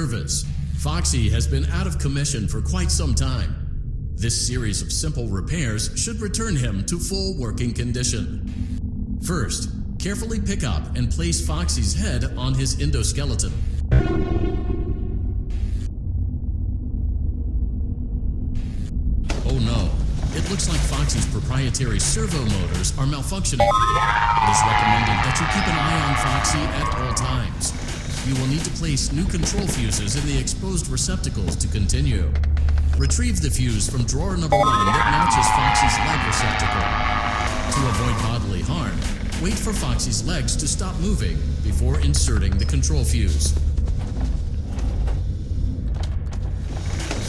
service. Foxy has been out of commission for quite some time. This series of simple repairs should return him to full working condition. First, carefully pick up and place Foxy's head on his endoskeleton. Oh no, it looks like Foxy's proprietary servo motors are malfunctioning. It is recommended that you keep an eye on Foxy at all times. You will need to place new control fuses in the exposed receptacles to continue. Retrieve the fuse from drawer number 1 that matches Foxy's leg receptacle. To avoid bodily harm, wait for Foxy's legs to stop moving before inserting the control fuse.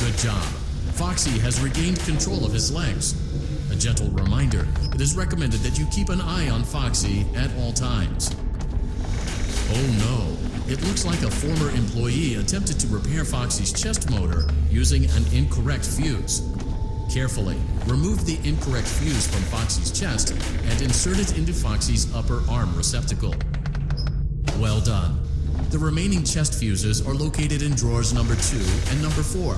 Good job. Foxy has regained control of his legs. A gentle reminder, it is recommended that you keep an eye on Foxy at all times. Oh no, it looks like a former employee attempted to repair Foxy's chest motor using an incorrect fuse. Carefully, remove the incorrect fuse from Foxy's chest and insert it into Foxy's upper arm receptacle. Well done. The remaining chest fuses are located in drawers number 2 and number 4.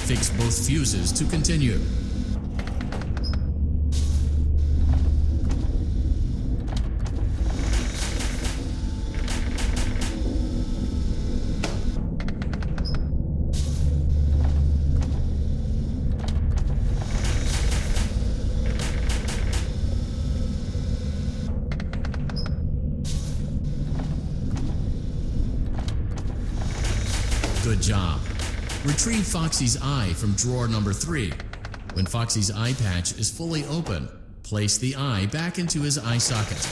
Fix both fuses to continue. Good job. Retrieve Foxy's eye from drawer number 3. When Foxy's eye patch is fully open, place the eye back into his eye socket.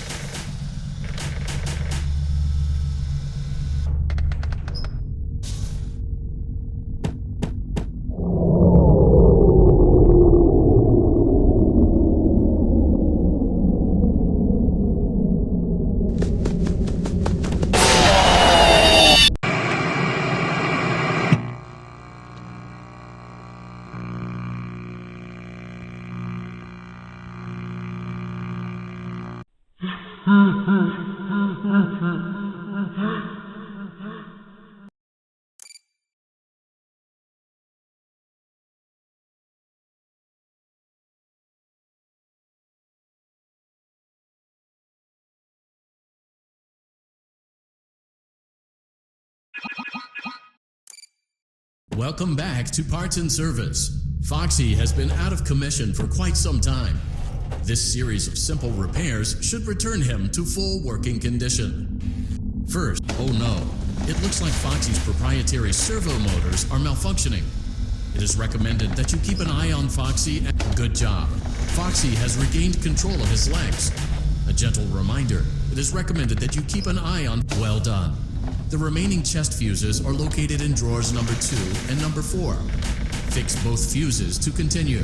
Welcome back to Parts and Service. Foxy has been out of commission for quite some time. This series of simple repairs should return him to full working condition. First, oh no, it looks like Foxy's proprietary servo motors are malfunctioning. It is recommended that you keep an eye on Foxy and good job. Foxy has regained control of his legs. A gentle reminder, it is recommended that you keep an eye on. Well done. The remaining chest fuses are located in drawers number 2 and number 4. Fix both fuses to continue.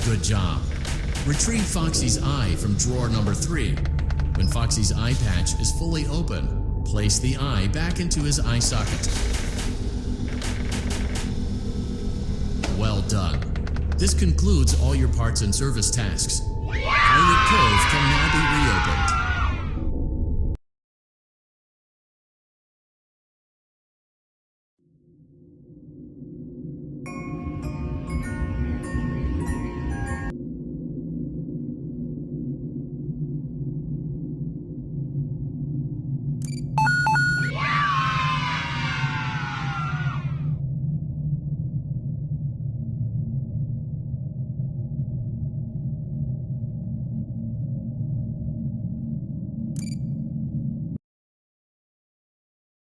Good job. Retrieve Foxy's eye from drawer number 3. When Foxy's eye patch is fully open, place the eye back into his eye socket. Well done. This concludes all your parts and service tasks. Pirate Cove can now be reopened.